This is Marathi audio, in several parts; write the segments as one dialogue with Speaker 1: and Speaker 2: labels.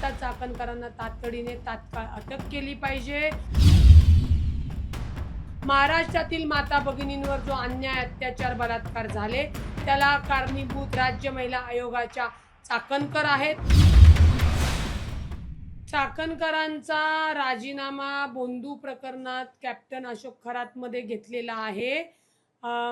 Speaker 1: आता चाकणकरांना तातडीने तात्काळ अटक केली पाहिजे। महाराष्ट्रातील माता भगिनींवर जो अन्याय अत्याचार बलात्कार झाले त्याला कारणीभूत राज्य महिला आयोगाच्या चाकणकर आहेत। चाकणकरांचा राजीनामा बोंदू प्रकरणात कॅप्टन अशोक खरातमध्ये घेतलेला आहे।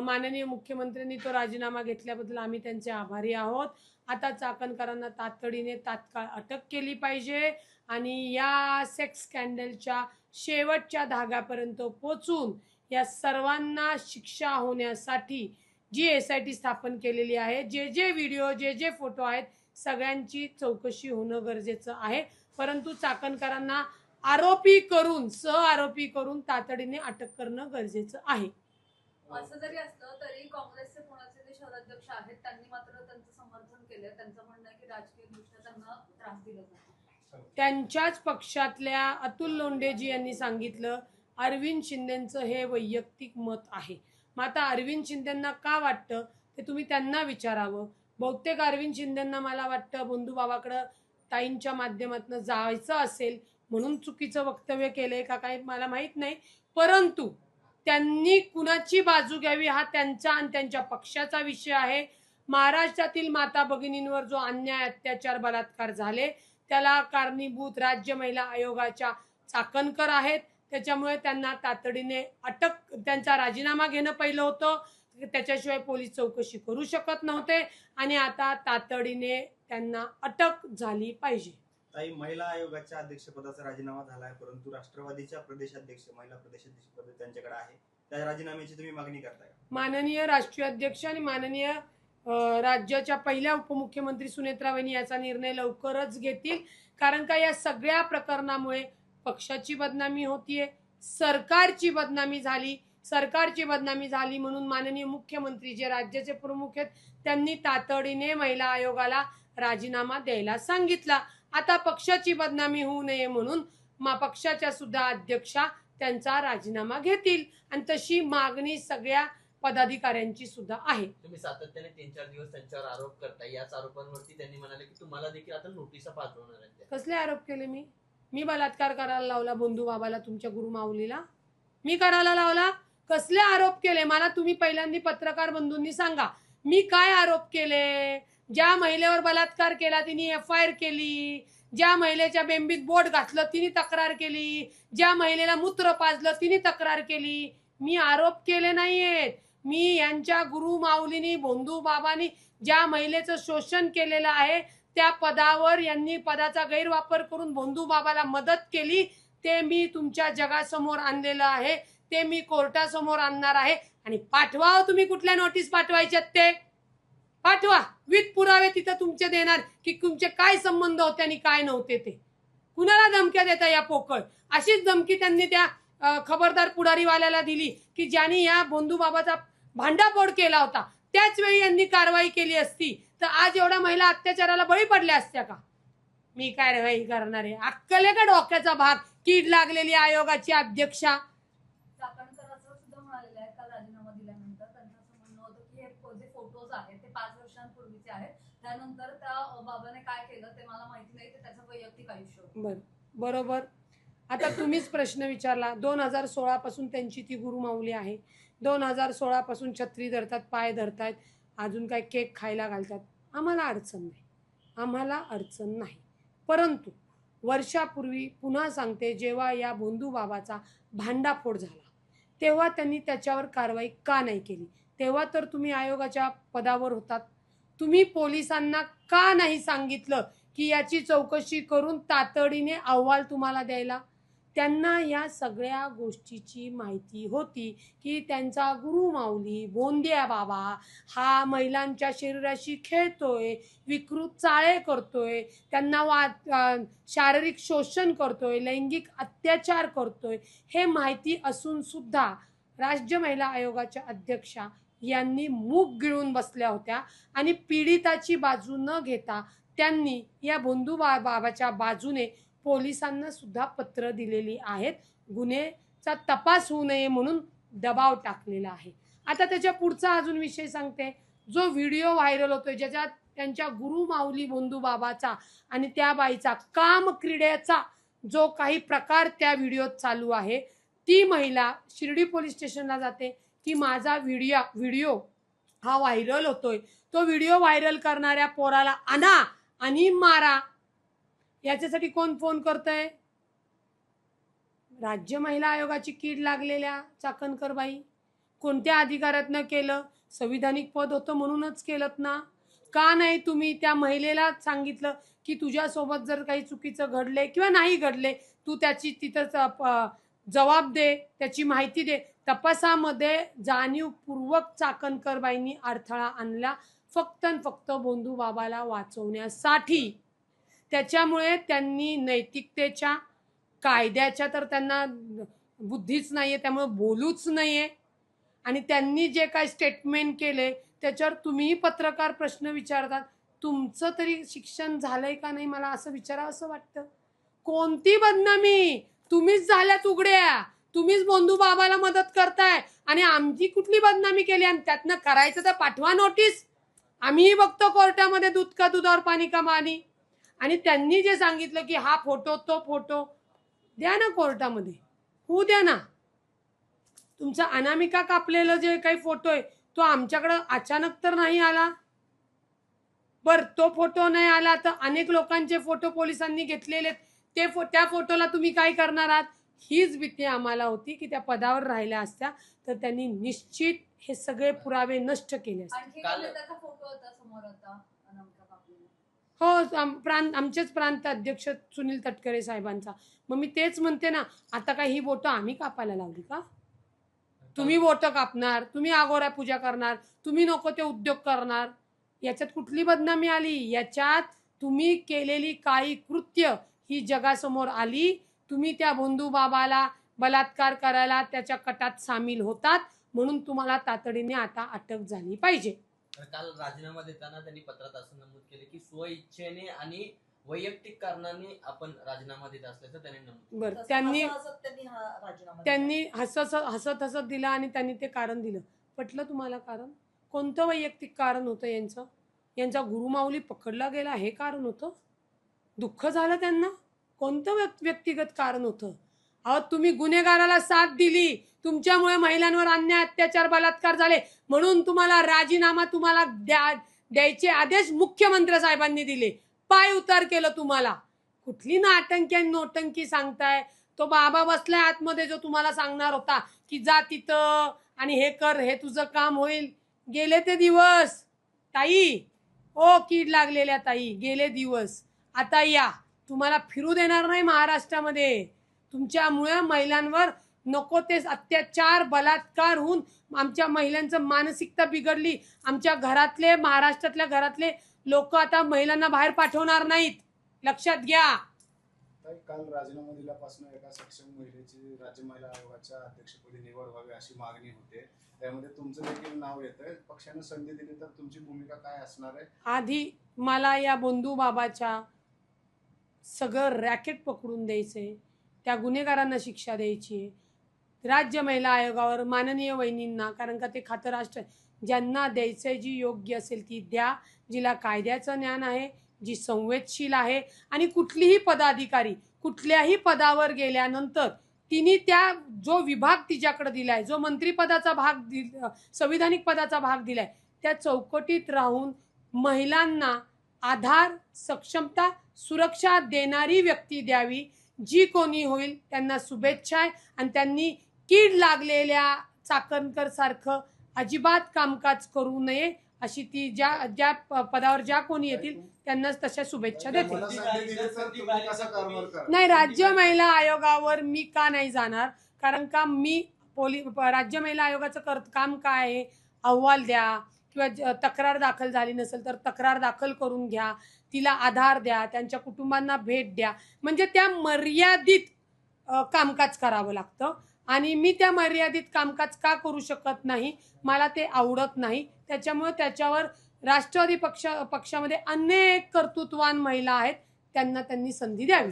Speaker 1: माननीय मुख्यमंत्र्यांनी तो राजीनामा घेतल्याबद्दल आम्ही त्यांचे आभारी आहोत। आता चाकणकरांना तातडीने तात्काळ अटक केली पाहिजे आणि या सेक्स स्कॅन्डलच्या शेवटच्या धाग्यापर्यंत पोहोचून या सर्वांना शिक्षा होण्यासाठी जी एसआयटी स्थापन केलेली आहे, जे व्हिडिओ जे फोटो आहेत सगळ्यांची चौकशी होणं गरजेचं आहे। परंतु चाकणकरांना आरोपी करून आरोपी करून तातडीने अटक करणं गरजेचं आहे।
Speaker 2: असं जरी असलं तरी काँग्रेसचे पुण्याचे जे शहराध्यक्ष आहेत त्यांनी मात्र त्यांचं समर्थन केलं। त्यांचं म्हणणं आहे की राजकीयदृष्ट्या त्यांना त्रास दिला जातो।
Speaker 1: त्यांच्याच पक्षातल्या अतुल लोंढेजी यांनी सांगितलं अरविंद शिंदेचं हे वैयक्तिक मत आहे। मग आता अरविंद शिंदेंना का वाटतं ते तुम्ही त्यांना विचारावं। बहुतेक अरविंद शिंदेंना मला वाटतं बंधू बाबाकडं ताईंच्या माध्यमातून जायचं असेल म्हणून चुकीचं वक्तव्य केलंय का काय मला माहित नाही। परंतु त्यांनी कुणाची बाजू घ्यावी हा त्यांचा आणि त्यांच्या पक्षाचा विषय आहे। महाराष्ट्रातील माता भगिनींवर जो अन्याय अत्याचार बलात्कार झाले त्याला कारणीभूत राज्य महिला आयोगाच्या चाकणकर आहेत। त्याच्यामुळे त्यांना तातडीने अटक, त्यांचा राजीनामा घेणं पहिलं होतं, त्याच्याशिवाय पोलीस चौकशी करू शकत नव्हते आणि आता तातडीने त्यांना अटक झाली पाहिजे।
Speaker 3: ताई, महिला आयोगाच्या अध्यक्षपदाचा राजीनामा झालाय परंतु राष्ट्रवादीच्या प्रदेशाध्यक्ष महिला प्रदेशाध्यक्ष पद त्यांच्याकडे आहे, त्या राजीनाम्याची तुम्ही मागणी करताय?
Speaker 1: माननीय राष्ट्रीय अध्यक्ष आणि माननीय राज्याच्या पहिल्या उपमुख्यमंत्री सुनेत्रा वहिनी याचा निर्णय लवकरच घेतील। कारण का या सगळ्या प्रकरणामुळे पक्षाची बदनामी होतीये, सरकारची बदनामी झाली म्हणून माननीय मुख्यमंत्री जे राज्याचे प्रमुख आहेत त्यांनी तातडीने महिला आयोगाला राजीनामा द्यायला सांगितला। आता पक्षाची बदनामी होऊ नये म्हणून पक्षाच्या सुद्धा अध्यक्षा त्यांचा राजीनामा घेतील आणि तशी मागणी सगळ्या पदाधिकाऱ्यांची सुद्धा आहे।
Speaker 4: तुम्ही सातत्याने 3-4 दिवस त्यांच्यावर आरोप करताय, याच आरोपांवरती त्यांनी म्हणाले की तुम्हाला देखील आता नोटिसा पाठवणार आहेत।
Speaker 1: कसले आरोप केले? मी बलात्कार करायला लावला बंधू बाबाला, तुमच्या गुरु माऊलीला मी करायला लावला? कसले आरोप केले मला तुम्ही पहिल्यांदा पत्रकार बंधूंनी सांगा। मी काय आरोप केले? ज्या महिलेवर बलात्कार केला तिने FIR केली, ज्या महिलेच्या बेंबीत बोट घातलं तिने तक्रार केली, ज्या महिलेला मूत्र पाजलं तिने तक्रार केली। मी आरोप केले नाहीयेत। मी यांच्या गुरु माऊलीनी बंधू बाबांनी ज्या महिलेचं शोषण केलेलं आहे त्या पदावर यांनी पदाचा गैरवापर करून बंधू बाबाला मदत केली ते मी तुमच्या जगासमोर आणलेलं आहे, ते मी कोर्टासमोर आणणार आहे। आणि पाठवा, तुम्ही कुठल्या नोटीस पाठवायच्यात ते पाठवा, विथ पुरावे तिथं तुमचे देणार की तुमचे काय संबंध होते आणि काय नव्हते ते। कुणाला धमक्या देता या पोकळ? अशीच धमकी त्यांनी त्या खबरदार पुढारीवाल्याला दिली की ज्यांनी या बंधू बाबाचा भांडाफोड केला होता, त्याच वेळी यांनी कारवाई केली असती तर आज एवढ्या महिला अत्याचाराला बळी पडल्या असत्या का? मी कारवाई करणार आहे? अक्कल आहे का डोक्याचा भाग? कीड लागलेली आयोगाची अध्यक्षा।
Speaker 2: चाकणकरांचं सुद्धा म्हणालेलं आहे काल राजीनामा दिल्यानंतर त्यांचं असं म्हणणं होतं की हे जे फोटोज आहेत ते 5 वर्षांपूर्वीचे आहेत, त्यानंतर त्या बाबाने काय केलं ते मला माहिती नाही, ते त्याचं वैयक्तिक आयुष्य होतं।
Speaker 1: बरोबर। आता तुम्हीच प्रश्न विचारला, 2016 पासून त्यांची ती गुरु माऊली आहे, 2016 पासून छत्री धरतात, पाय धरतात, अजून काय केक खायला घालतात। आम्हाला अडचण नाही। परंतु वर्षापूर्वी पुन्हा सांगते, जेव्हा या बंधू बाबाचा भांडाफोड झाला तेव्हा त्यांनी त्याच्यावर कारवाई का नाही केली? तेव्हा तर तुम्ही आयोगाच्या पदावर होतात, तुम्ही पोलिसांना का नाही सांगितलं की याची चौकशी करून तातडीने अहवाल तुम्हाला द्यायला? त्यांना या सगळ्या गोष्टीची माहिती होती की त्यांचा गुरु माऊली बोंद्या बाबा हा महिलांच्या शरीराशी खेळतोय, विकृत चाळे करतोय, त्यांना शारीरिक शोषण करतोय, लैंगिक अत्याचार करतोय, हे माहिती असून सुद्धा राज्य महिला आयोगाच्या अध्यक्षा यांनी मूग गिळून बसल्या होत्या आणि पीडिताची बाजू न घेता त्यांनी या बंधू बाबाच्या बाजूने पोलिसांना सुद्धा पत्र दिलेली आहेत, गुन्ह्याचा तपास होऊ नये म्हणून दबाव टाकलेला आहे। आता त्याच्या पुढचा अजून विषय सांगते, जो व्हिडिओ व्हायरल होतोय ज्याच्यात त्यांच्या गुरु माऊली बंधू बाबाचा आणि त्या बाईचा काम क्रीडेचा जो काही प्रकार त्या व्हिडिओत चालू आहे, ती महिला शिर्डी पोलीस स्टेशनला जाते की माझा व्हिडिओ हा व्हायरल होतोय, तो व्हिडिओ व्हायरल करणाऱ्या पोराला आणा आणि मारा. याच्यासाठी कोण फोन करतंय? राज्य महिला आयोगाची कीड लागलेल्या चाकणकर बाई. कोणत्या अधिकारातनं केलं? संविधानिक पद होतं म्हणूनच केलं ना. का नाही तुम्ही त्या महिलेला सांगितलं की तुझ्यासोबत जर काही चुकीचं घडले किंवा नाही घडले, तू त्याची तिथं जबाब दे, त्याची माहिती दे. तपासामध्ये जाणीवपूर्वक चाकणकर बाईंनी अडथळा आणला फक्त आणि फक्त बंधू बाबाला वाचवण्यासाठी. त्याच्यामुळे त्यांनी नैतिकतेच्या, कायद्याच्या तर त्यांना बुद्धीच नाहीये, त्यामुळे बोलूच नाहीये. आणि त्यांनी जे काही स्टेटमेंट केले त्याच्यावर तुम्हीही पत्रकार प्रश्न विचारतात. तुमचं तरी शिक्षण झालंय का नाही, मला असं विचारावं असं वाटतं. कोणती बदनामी? तुम्हीच झाल्यात उघड्या, तुम्हीच बंधू बाबाला मदत करताय आणि आमची कुठली बदनामी केली? आणि त्यातनं करायचं तर पाठवा नोटीस. आम्हीही बघतो कोर्टामध्ये दूध का दुधावर पाणी का पाणी. आणि त्यांनी जे सांगितलं की हा फोटो तो फोटो, द्या ना कोर्टामध्ये, होऊ द्या ना. तुमचा अनामिका कापलेलं जे काही फोटो आहे तो आमच्याकडं अचानक तर नाही आला. बर, तो फोटो नाही आला तर अनेक लोकांचे फोटो पोलिसांनी घेतलेले, त्या फोटोला तुम्ही काय करणार आहात? हीच भीती आम्हाला होती की त्या पदावर राहिल्या असत्या तर त्यांनी निश्चित हे सगळे पुरावे नष्ट केले असते.
Speaker 2: आणखी त्याचा फोटो होता समोर होता अनामिका कापलेला.
Speaker 1: हो, आमचेच प्रांत अध्यक्ष सुनील तटकरे साहेबांचा. मग मी तेच म्हणते ना, आता काय ही बोटं आम्ही कापायला लावली का? तुम्ही बोटं कापणार, तुम्ही आगोरा पूजा करणार, तुम्ही नको ते उद्योग करणार, याच्यात कुठली बदनामी आली? याच्यात तुम्ही केलेली काही कृत्य ही जगासमोर आली. तुम्ही त्या बंधू बाबाला बलात्कार करायला त्याच्या कटात सामील होतात, म्हणून तुम्हाला तातडीने आता अटक झाली पाहिजे.
Speaker 4: काल राजीनामा देताना त्यांनी पत्रात असं नमूद केलं की स्वइच्छेने आणि वैयक्तिक कारणाने आपण राजीनामा देत असल्याचं त्यांनी नमूद.
Speaker 1: बरं, त्यांनी हसत दिला आणि त्यांनी ते कारण दिलं. पटलं तुम्हाला कारण? कोणतं वैयक्तिक कारण होतं यांचं? यांचा गुरुमाऊली पकडला गेला हे कारण होतं? दुःख झालं त्यांना? कोणतं व्यक्तिगत कारण होतं? अहो, तुम्ही गुन्हेगाराला साथ दिली, तुमच्यामुळे महिलांवर अन्याय, अत्याचार, बलात्कार झाले, म्हणून तुम्हाला राजीनामा तुम्हाला द्यायचे आदेश मुख्यमंत्री साहेबांनी दिले. पाय उतार केलं तुम्हाला. कुठली नाटंकी आणि नोटंकी सांगताय? तो बाबा बसलाय आतमध्ये जो तुम्हाला सांगणार होता की जा तिथं आणि हे कर, हे तुझं काम होईल. गेले ते दिवस ताई. ओ कीड लागलेल्या ताई, गेले दिवस. आता या, तुम्हाला फिरू देणार नाही महाराष्ट्रामध्ये. तुमच्यामुळे महिलांवर नको ते अत्याचार, बलात्कार होऊन आमच्या महिलांचं मानसिकता बिघडली. आमच्या घरातले, महाराष्ट्रातल्या घरातले लोक आता महिलांना बाहेर पाठवणार नाहीत, लक्षात घ्या.
Speaker 5: काल राजीनामा दिल्यापासून एका सक्षम महिलेची राज्य महिला आयोगाच्या अध्यक्षपदी निवड व्हावी अशी मागणी होते. त्यामध्ये तुमचं देखील नाव येतंय. पक्षाने संधी दिली तर तुमची भूमिका काय असणार आहे?
Speaker 1: आधी मला या बंधू बाबाच्या सगळं रॅकेट पकडून द्यायचंय, त्या गुन्हेगारांना शिक्षा द्यायची. राज्य महिला आयोगावर माननीय वहिनींना, कारण का ते खातराष्ट्र, ज्यांना द्यायचंय, जी योग्य असेल ती द्या, जिला कायद्याचं ज्ञान आहे, जी संवेदशील आहे. आणि कुठलीही पदाधिकारी कुठल्याही पदावर गेल्यानंतर तिने त्या जो विभाग तिच्याकडे दिलाय, जो मंत्रिपदाचा भाग संविधानिक पदाचा भाग दिलाय, त्या चौकटीत राहून महिलांना आधार, सक्षमता, सुरक्षा देणारी व्यक्ती द्यावी. जी कोणी होईल त्यांना शुभेच्छा आहे. आणि त्यांनी कीड लागलेल्या चाकणकर सारखं अजिबात कामकाज करू नये अशी ती ज्या पदावर ज्या कोणी येतील त्यांनाच तशा शुभेच्छा देते. नाही, राज्य महिला आयोगावर मी का नाही जाणार? कारण का मी राज्य महिला आयोगाचं काम काय आहे? अहवाल द्या किंवा तक्रार दाखल झाली नसेल तर तक्रार दाखल करून घ्या, तिला आधार द्या, त्यांच्या कुटुंबांना भेट द्या. म्हणजे त्या मर्यादित कामकाज करावं लागतं. आणि मी त्या मर्यादित कामकाज का करू शकत नाही? मला ते आवडत नाही. त्याच्यामुळे त्याच्यावर राष्ट्रवादी पक्षामध्ये अनेक कर्तृत्ववान महिला आहेत, त्यांना त्यांनी संधी द्यावी.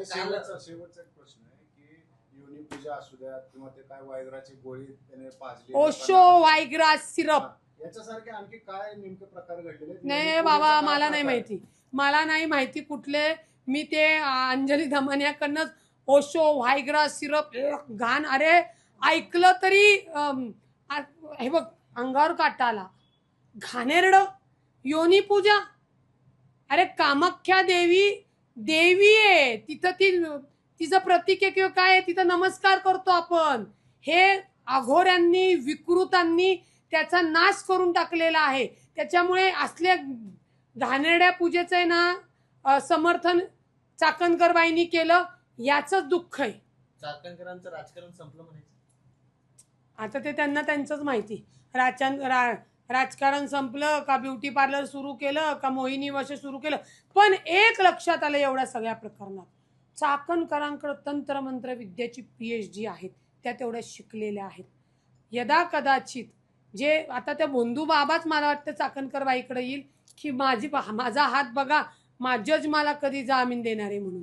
Speaker 5: शेवटचा प्रश्न आहे की योनी पूजा असू द्या किंवा ते काय वायग्राची गोळी त्याने पाजली
Speaker 1: ओशो वायग्रा सिरप,
Speaker 5: याच्यासारखे आणखी काय नेमके प्रकार घडलेले आहेत?
Speaker 1: नाही
Speaker 5: योनी
Speaker 1: बाबा
Speaker 5: पूजेचा काय
Speaker 1: मला नाही
Speaker 5: प्रकार आहे?
Speaker 1: माहिती, मला नाही माहिती कुठले. मी ते अंजली दमानियाकडनंच ओशो व्हायग्रा सिरप घाण, अरे ऐकलं तरी हे बघ अंगावर काटा आला. घाणेरड योनी पूजा, अरे कामाख्या देवी देवी आहे तिथं, तिचं प्रतीक आहे किंवा काय आहे, तिथं नमस्कार करतो आपण. हे अघोऱ्यांनी विकृतांनी त्याचा नाश करून टाकलेला आहे. त्याच्यामुळे असल्या घाणेरड्या पूजेचं आहे ना समर्थन चाकणकरबाईंनी केलं, याचंच दुःख आहे.
Speaker 4: चाकणकरांचं राजकारण संपलं म्हणायचं.
Speaker 1: आता ते त्यांना त्यांचंच माहिती. राजकारण संपलं का, ब्युटी पार्लर सुरू केलं का, मोहिनी वश सुरू केलं. पण एक लक्षात आलं एवढ्या सगळ्या प्रकरणात, चाकणकरांकडे तंत्रमंत्र विद्याची PhD आहेत, त्या तेवढ्या शिकलेल्या आहेत. यदा कदाचित जे आता त्या बोंधू बाबाच मला वाटतं चाकणकर बाईकडे येईल की माझा हात बघा, जज मला कधी जामीन देणार आहे म्हणून.